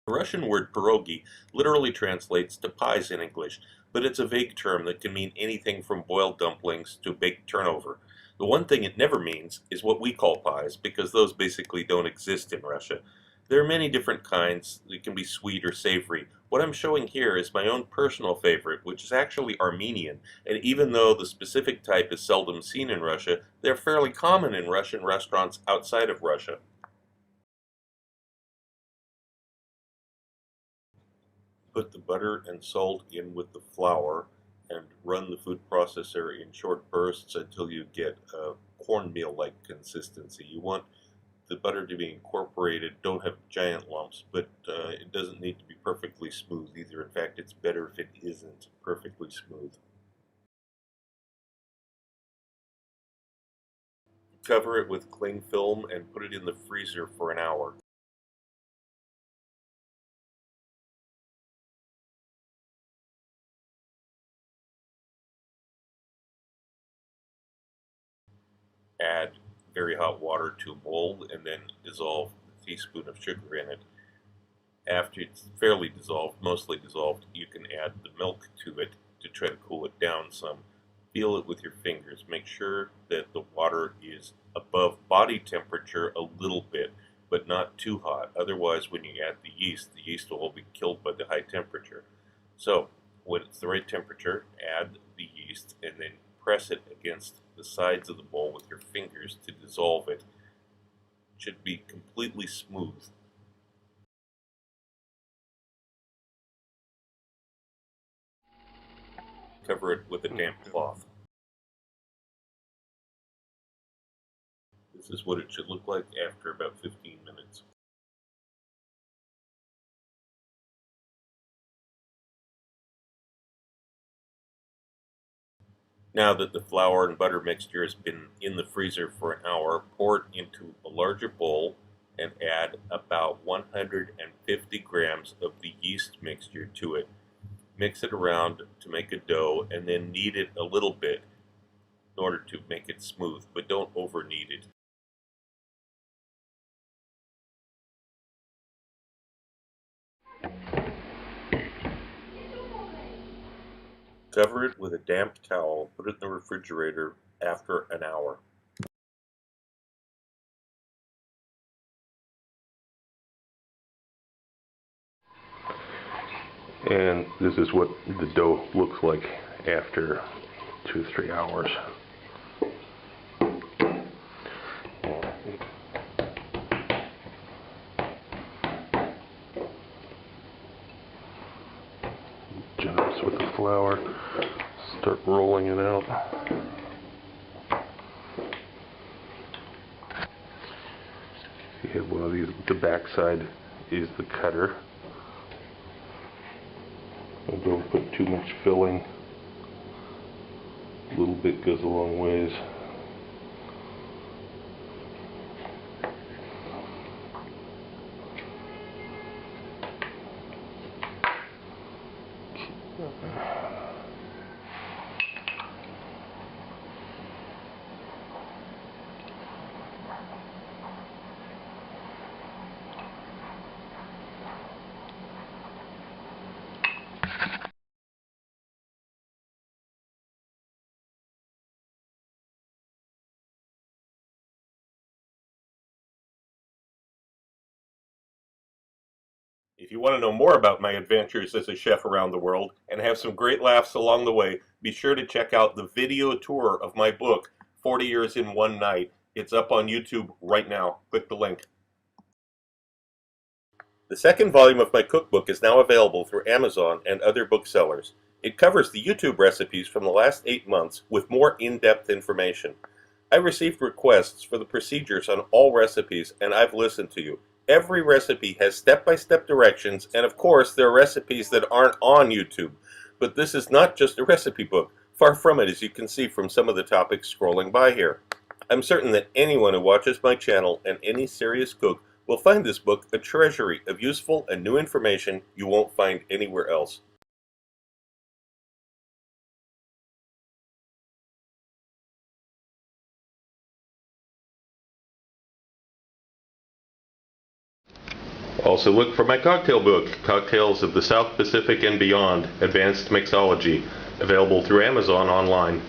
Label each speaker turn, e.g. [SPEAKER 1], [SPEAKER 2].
[SPEAKER 1] The Russian word pierogi literally translates to pies in English, but it's a vague term that can mean anything from boiled dumplings to baked turnover. The one thing it never means is what we call pies, because those basically don't exist in Russia. There are many different kinds. They can be sweet or savory. What I'm showing here is my own personal favorite, which is actually Armenian, and even though the specific type is seldom seen in Russia, they're fairly common in Russian restaurants outside of Russia. Put the butter and salt in with the flour and run the food processor in short bursts until you get a cornmeal-like consistency. You want the butter to be incorporated. Don't have giant lumps, but it doesn't need to be perfectly smooth either. In fact, it's better if it isn't perfectly smooth. Cover it with cling film and put it in the freezer for an hour. Add very hot water to a bowl and then dissolve a teaspoon of sugar in it. After it's fairly dissolved, mostly dissolved, you can add the milk to it to try to cool it down some. Feel it with your fingers. Make sure that the water is above body temperature a little bit, but not too hot. Otherwise, when you add the yeast will all be killed by the high temperature. So, when it's the right temperature, add the yeast and then press it against the sides of the bowl with your fingers to dissolve it. It should be completely smooth. Cover it with a damp cloth. This is what it should look like after about 15 minutes. Now that the flour and butter mixture has been in the freezer for an hour, pour it into a larger bowl and add about 150 grams of the yeast mixture to it. Mix it around to make a dough and then knead it a little bit in order to make it smooth, but don't over knead it. Cover it with a damp towel, put it in the refrigerator after an hour. And this is what the dough looks like after 2-3 hours. Generous with the flour. Start rolling it out. You have one of these. The back side is the cutter. Don't put too much filling. A little bit goes a long ways. If you want to know more about my adventures as a chef around the world and have some great laughs along the way, be sure to check out the video tour of my book, 40 Years in One Night. It's up on YouTube right now. Click the link. The second volume of my cookbook is now available through Amazon and other booksellers. It covers the YouTube recipes from the last 8 months with more in-depth information. I received requests for the procedures on all recipes, and I've listened to you. Every recipe has step-by-step directions, and of course there are recipes that aren't on YouTube. But this is not just a recipe book. Far from it, as you can see from some of the topics scrolling by here. I'm certain that anyone who watches my channel and any serious cook will find this book a treasury of useful and new information you won't find anywhere else.
[SPEAKER 2] Also look for my cocktail book, Cocktails of the South Pacific and Beyond, Advanced Mixology, available through Amazon online.